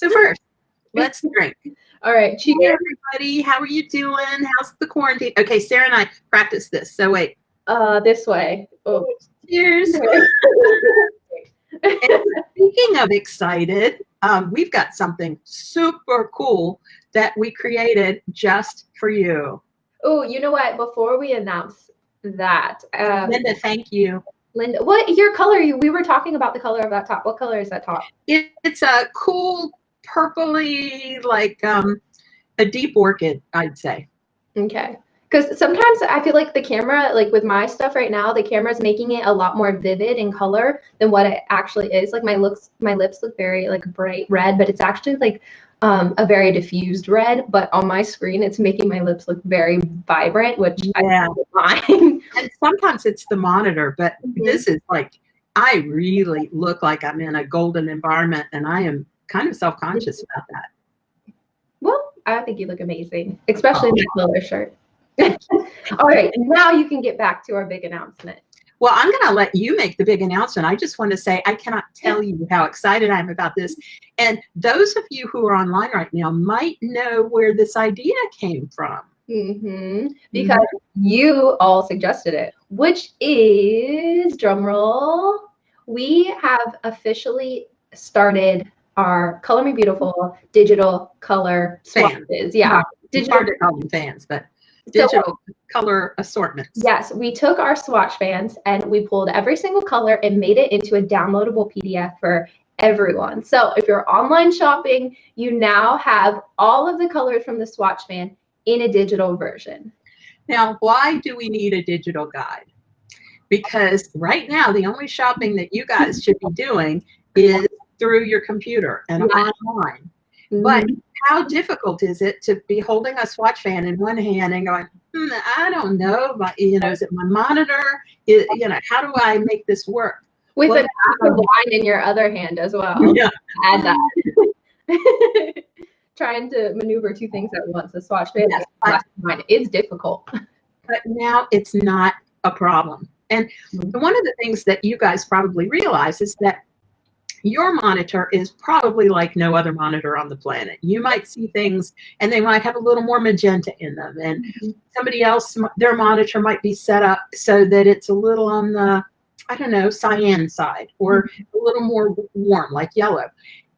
So first, let's drink. All right. Cheers. Hey, everybody. How are you doing? How's the quarantine? Okay, Sarah and I practiced this. So wait. This way. Oh. Cheers. And speaking of excited, we've got something super cool that we created just for you. Oh, you know what? Before we announce that, Linda, thank you. Linda, what your color? We were talking about the color of that top. What color is that top? It's a cool purpley, like a deep orchid, I'd say. Okay. Because sometimes I feel like the camera, like with my stuff right now, the camera is making it a lot more vivid in color than what it actually is. Like my lips look very like bright red, but it's actually like a very diffused red. But on my screen, it's making my lips look very vibrant, which I don't mind. And sometimes it's the monitor, but this is like, I really look like I'm in a golden environment, and I am kind of self-conscious about that. Well, I think you look amazing, especially in that color shirt. All right, now you can get back to our big announcement. Well, I'm going to let you make the big announcement. I just want to say I cannot tell you how excited I am about this. And those of you who are online right now might know where this idea came from. Because you all suggested it, which is, drum roll, we have officially started our Color Me Beautiful digital color swatches. Yeah, digital. Hard to call them fans, but digital color assortments. Yes, we took our swatch fans and we pulled every single color and made it into a downloadable PDF for everyone. So if you're online shopping, you now have all of the colors from the swatch fan in a digital version. Now, why do we need a digital guide? Because right now, the only shopping that you guys should be doing is through your computer and online. But how difficult is it to be holding a swatch fan in one hand and going, I don't know, but, is it my monitor? How do I make this work? With a glass of wine in your other hand as well. Yeah. Add that. Trying to maneuver two things at once, a swatch fan and a glass of wine, is difficult. But now it's not a problem. And one of the things that you guys probably realize is that your monitor is probably like no other monitor on the planet. You might see things and they might have a little more magenta in them, and somebody else, their monitor might be set up so that it's a little on the, cyan side, or a little more warm, like yellow.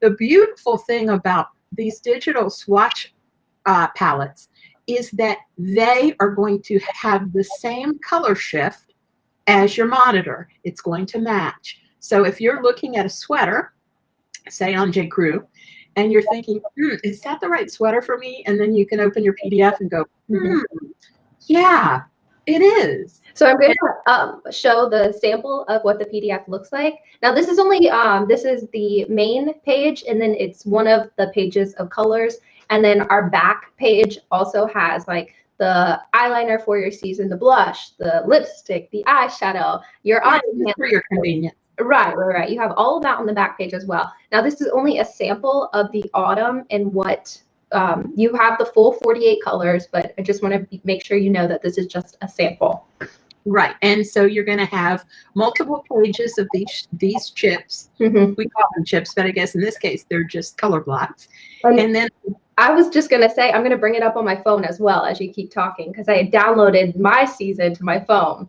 The beautiful thing about these digital swatch palettes is that they are going to have the same color shift as your monitor. It's going to match. So if you're looking at a sweater, say on J.Crew, and you're thinking, is that the right sweater for me? And then you can open your PDF and go, yeah, it is. So I'm going to show the sample of what the PDF looks like. Now this is only, this is the main page, and then it's one of the pages of colors. And then our back page also has like the eyeliner for your season, the blush, the lipstick, the eyeshadow, your for your convenience. Right. You have all of that on the back page as well. Now, this is only a sample of the autumn and what you have the full 48 colors, but I just want to make sure you know that this is just a sample. Right. And so you're going to have multiple pages of these chips. We call them chips, but I guess in this case, they're just color blocks. And then I was just going to say, I'm going to bring it up on my phone as well as you keep talking, because I downloaded my season to my phone.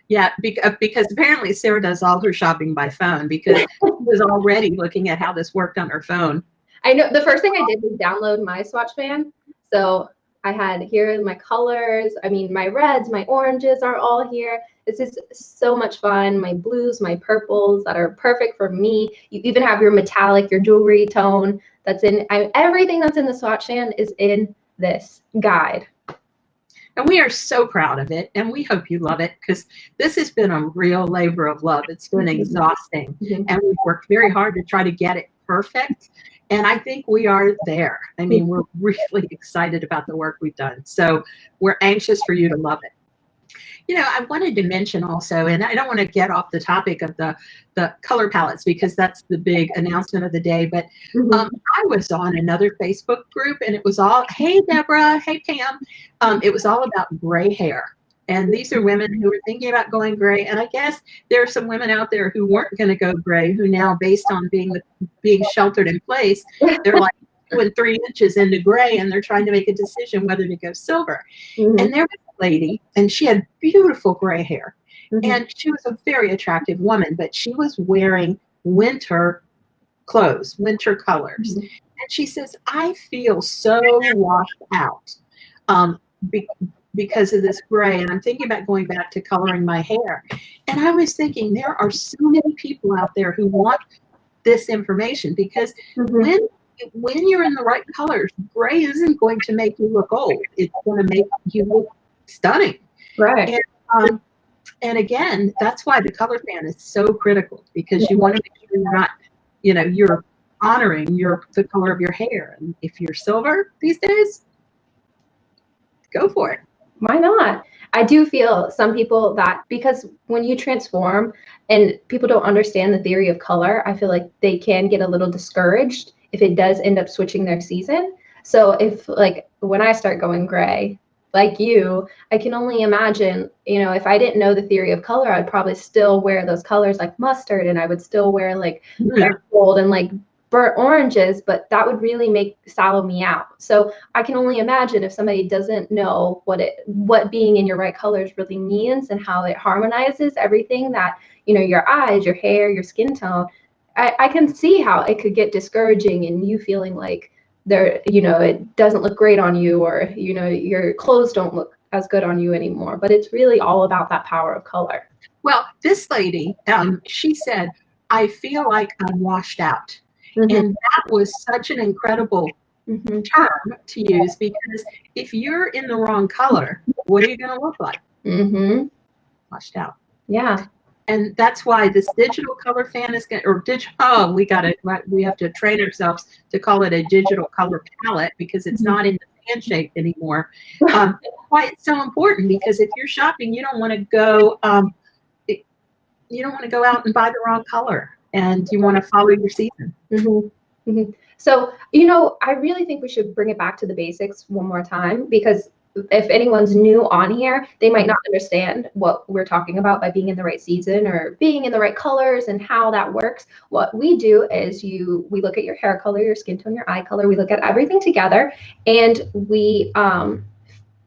Yeah, because apparently Sarah does all her shopping by phone, because she was already looking at how this worked on her phone. I know the first thing I did was download my swatch fan. So I had here my colors. I mean, my reds, my oranges are all here. This is so much fun. My blues, my purples that are perfect for me. You even have your metallic, your jewelry tone that's in, everything that's in the swatch fan is in this guide. And we are so proud of it, and we hope you love it, because this has been a real labor of love. It's been exhausting, and we've worked very hard to try to get it perfect, and I think we are there. I mean, we're really excited about the work we've done, so we're anxious for you to love it. I wanted to mention also, and I don't want to get off the topic of the color palettes, because that's the big announcement of the day, but I was on another Facebook group, and it was all, hey, Deborah, hey, Pam. It was all about gray hair. And these are women who are thinking about going gray. And I guess there are some women out there who weren't going to go gray, who now, based on being sheltered in place, they're like 2 and 3 inches into gray, and they're trying to make a decision whether to go silver. Mhm. And there was a lady, and she had beautiful gray hair. Mhm. And she was a very attractive woman, but she was wearing winter clothes, winter colors. Mhm. And she says, I feel so washed out because of this gray. And I'm thinking about going back to coloring my hair. And I was thinking, there are so many people out there who want this information, because Mhm. when you're in the right colors, gray isn't going to make you look old. It's going to make you look stunning. Right. And again, that's why the color fan is so critical, because you want to make sure you're not, you're honoring the color of your hair. And if you're silver these days, go for it. Why not? I do feel some people that, because when you transform and people don't understand the theory of color, I feel like they can get a little discouraged if it does end up switching their season. So if, like, when I start going gray, like you, I can only imagine, if I didn't know the theory of color, I'd probably still wear those colors like mustard, and I would still wear like gold and like burnt oranges, but that would really sallow me out. So I can only imagine if somebody doesn't know what being in your right colors really means and how it harmonizes everything that, your eyes, your hair, your skin tone. I can see how it could get discouraging and you feeling like it doesn't look great on you, or, your clothes don't look as good on you anymore. But it's really all about that power of color. Well, this lady, she said, I feel like I'm washed out. Mhm. And that was such an incredible Mhm. term to use, because if you're in the wrong color, what are you going to look like? Mhm. Washed out. Yeah. And that's why this digital color fan is going to, we have to train ourselves to call it a digital color palette, because it's not in the fan shape anymore. Why it's so important, because if you're shopping, you don't want to go, out and buy the wrong color, and you want to follow your season. Mm-hmm. Mm-hmm. So, I really think we should bring it back to the basics one more time, because if anyone's new on here, they might not understand what we're talking about by being in the right season or being in the right colors and how that works. What we do is we look at your hair color, your skin tone, your eye color. We look at everything together, and we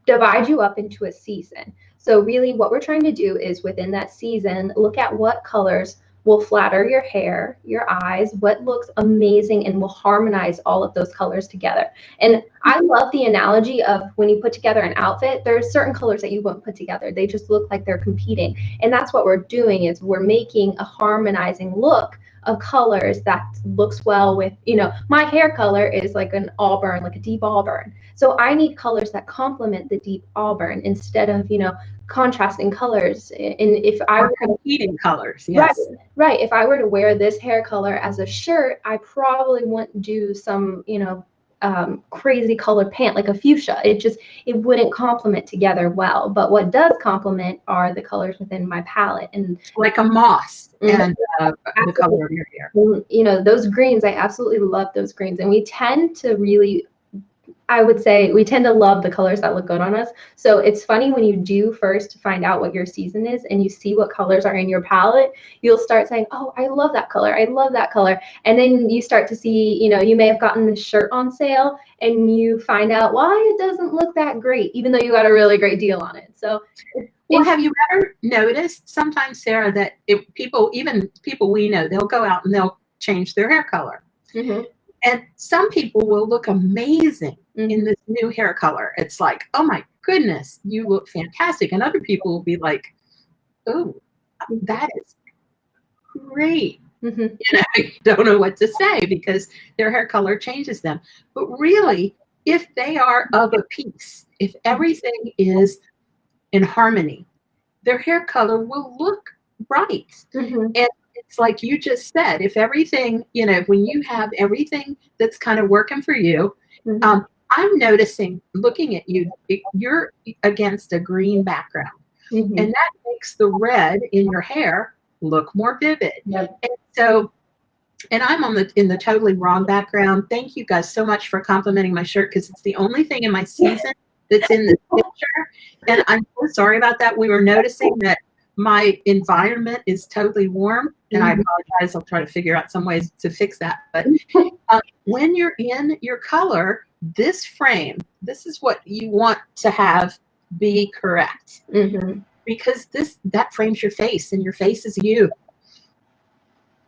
divide you up into a season. So really what we're trying to do is, within that season, look at what colors will flatter your hair, your eyes, what looks amazing, and will harmonize all of those colors together. And I love the analogy of when you put together an outfit, there's certain colors that you won't put together. They just look like they're competing. And that's what we're doing, is we're making a harmonizing look of colors that looks well with, my hair color is like an auburn, like a deep auburn. So I need colors that complement the deep auburn instead of, contrasting colors. And if I were competing colors, yes. Right. If I were to wear this hair color as a shirt, I probably wouldn't do some, crazy colored pant like a fuchsia. It wouldn't complement together well. But what does complement are the colors within my palette, and like a moss and the color of your hair. Those greens, I absolutely love those greens, and we tend to really, I would say, we tend to love the colors that look good on us. So it's funny when you do first find out what your season is and you see what colors are in your palette, you'll start saying, oh, I love that color. I love that color. And then you start to see, you may have gotten this shirt on sale and you find out why it doesn't look that great, even though you got a really great deal on it. So well, have you ever noticed sometimes, Sarah, that people we know, they'll go out and they'll change their hair color. Mm-hmm. And some people will look amazing in this new hair color. It's like, oh my goodness, you look fantastic. And other people will be like, oh, that is great. Mm-hmm. I don't know what to say, because their hair color changes them. But really, if they are of a piece, if everything is in harmony, their hair color will look right. Mm-hmm. And it's like you just said, if everything, when you have everything that's kind of working for you, I'm noticing, looking at you, you're against a green background. And that makes the red in your hair look more vivid. Yep. And so, and I'm in the totally wrong background. Thank you guys so much for complimenting my shirt, because it's the only thing in my season that's in the picture. And I'm so sorry about that. We were noticing that my environment is totally warm, and I apologize. I'll try to figure out some ways to fix that. But when you're in your color, this frame, this is what you want to have be correct. Because that frames your face, and your face is you.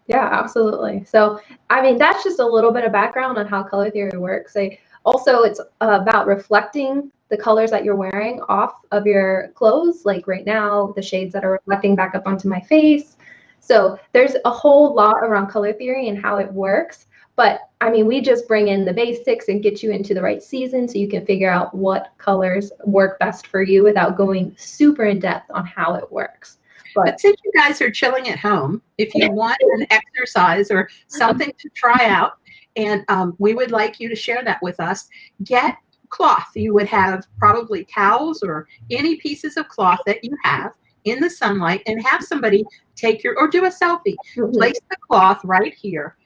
Yeah, absolutely. So, I mean, that's just a little bit of background on how color theory works. Also, it's about reflecting the colors that you're wearing off of your clothes. Like right now, the shades that are reflecting back up onto my face. So there's a whole lot around color theory and how it works. But I mean, we just bring in the basics and get you into the right season so you can figure out what colors work best for you without going super in depth on how it works. But since you guys are chilling at home, if you want an exercise or something to try out, and we would like you to share that with us, get cloth. You would have probably towels or any pieces of cloth that you have in the sunlight, and have somebody take or do a selfie. Place the cloth right here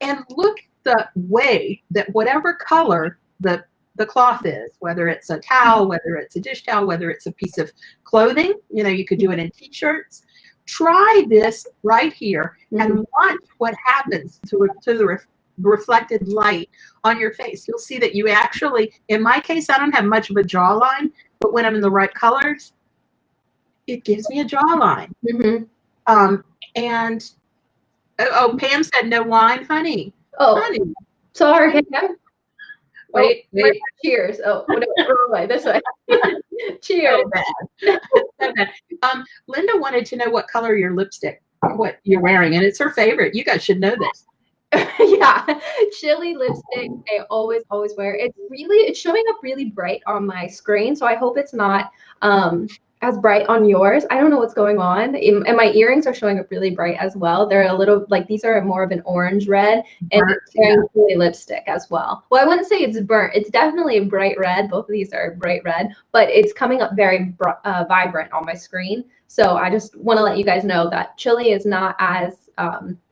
and look the way that whatever color the cloth is, whether it's a towel, whether it's a dish towel, whether it's a piece of clothing, you could do it in t-shirts. Try this right here and watch what happens to the reflected light on your face. You'll see that you actually, in my case, I don't have much of a jawline, but when I'm in the right colors, it gives me a jawline. And Pam said no wine, honey. Honey. Sorry. Wait. Cheers. Oh, whatever. This way. Cheers. So bad. Linda wanted to know what color your lipstick, what you're wearing, and it's her favorite. You guys should know this. Yeah, chili lipstick. I always wear. It's showing up really bright on my screen, so I hope it's not as bright on yours. I don't know what's going on. And my earrings are showing up really bright as well. They're a little like, these are more of an orange red, and it's wearing chili lipstick as well. Well, I wouldn't say it's burnt. It's definitely a bright red. Both of these are bright red, but it's coming up very vibrant on my screen. So I just want to let you guys know that chili is not as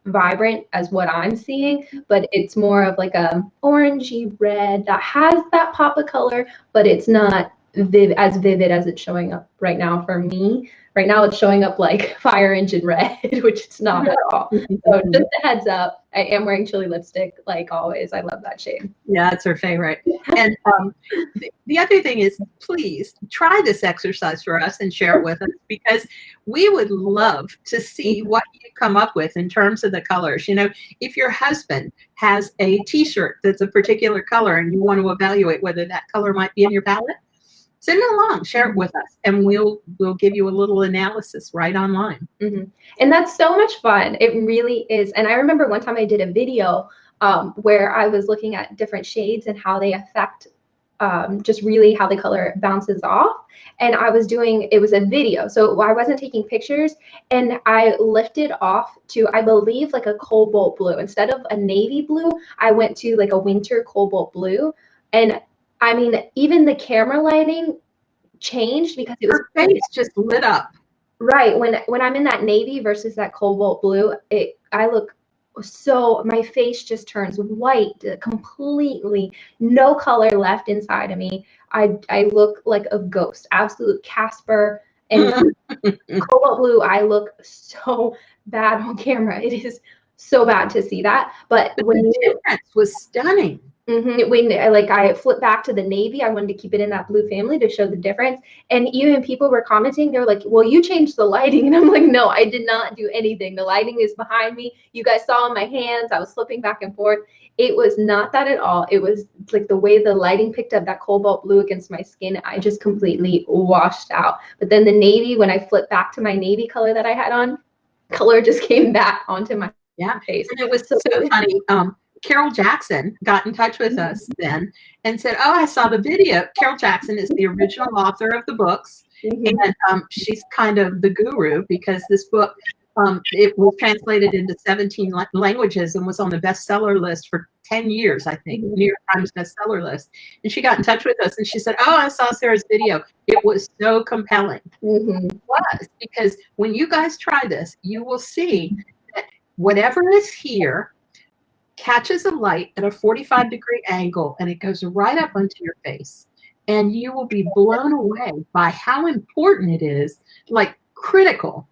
vibrant as what I'm seeing, but it's more of like a orangey red that has that pop of color, but it's not as vivid as it's showing up right now for me. Right now it's showing up like fire engine red, which it's not at all. So just a heads up, I am wearing chili lipstick like always. I love that shade. Yeah, it's her favorite. And the other thing is, please try this exercise for us and share it with us, because we would love to see what you come up with in terms of the colors. If your husband has a t-shirt that's a particular color and you want to evaluate whether that color might be in your palette, send it along, share it with us, and we'll give you a little analysis right online. And that's so much fun. It really is. And I remember one time I did a video where I was looking at different shades and how they affect just really how the color bounces off. And it was a video, so I wasn't taking pictures, and I lifted off to, I believe, like a cobalt blue. Instead of a navy blue, I went to like a winter cobalt blue. And I mean, even the camera lighting changed because it was, her face just lit up. Right. When I'm in that navy versus that cobalt blue, I look so, my face just turns white completely, no color left inside of me. I look like a ghost, absolute Casper. And cobalt blue, I look so bad on camera. It is so bad to see that. But the difference was stunning. When I flipped back to the navy, I wanted to keep it in that blue family to show the difference. And even people were commenting, they're like, well, you changed the lighting. And I'm like, no, I did not do anything. The lighting is behind me. You guys saw in my hands, I was flipping back and forth. It was not that at all. It was like the way the lighting picked up that cobalt blue against my skin, I just completely washed out. But then the navy, when I flipped back to my navy color that I had on, color just came back onto my face. And it was so funny. Carol Jackson got in touch with us then and said, oh, I saw the video. Carol Jackson is the original author of the books. And she's kind of the guru, because this book, it was translated into 17 languages and was on the bestseller list for 10 years, I think, New York Times bestseller list. And she got in touch with us and she said, oh, I saw Sarah's video. It was so compelling. It was, because when you guys try this, you will see that whatever is here catches a light at a 45-degree angle, and it goes right up onto your face. and you will be blown away by how important it is, like critical,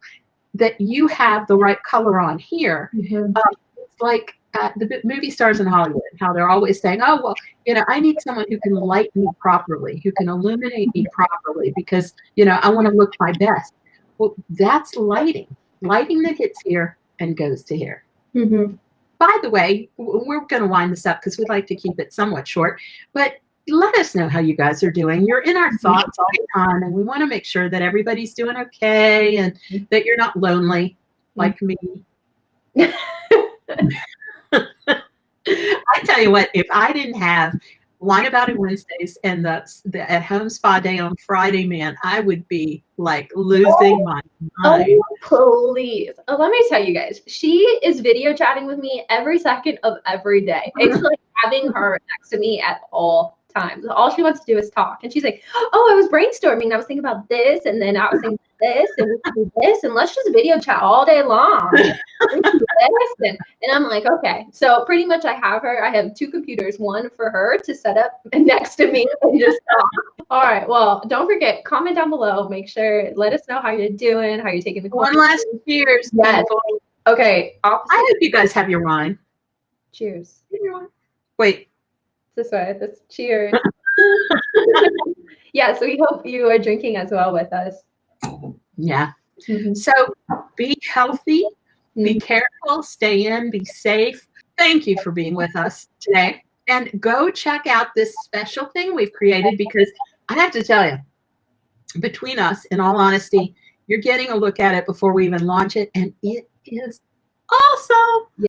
that you have the right color on here. It's like the movie stars in Hollywood, how they're always saying, oh, well, I need someone who can light me properly, who can illuminate me properly, because, I want to look my best. Well, that's lighting that hits here and goes to here. By the way, we're going to wind this up because we'd like to keep it somewhat short, but let us know how you guys are doing. You're in our thoughts all the time, and we want to make sure that everybody's doing okay and that you're not lonely like me. I tell you what, if I didn't have Wine About It Wednesdays and the at-home spa day on Friday, man, I would be like losing my mind. Oh, please. Let me tell you guys, she is video chatting with me every second of every day. It's like having her next to me at all times. All she wants to do is talk. And she's like, oh, I was brainstorming. And I was thinking about this. And then I was thinking this and we can do this. And let's just video chat all day long. And I'm like, okay. So pretty much I have 2 computers, one for her to set up next to me and just talk. All right. Well, don't forget, comment down below. Make sure, let us know how you're doing, how you're taking the course. One last cheers, yes. people. Okay. Opposite. I hope you guys have your wine. Cheers. Wait. This way. This cheers. Yeah, so we hope you are drinking as well with us. Yeah. So be healthy, be careful, stay in, be safe. Thank you for being with us today. And go check out this special thing we've created, because I have to tell you, between us, in all honesty, you're getting a look at it before we even launch it, and it is awesome.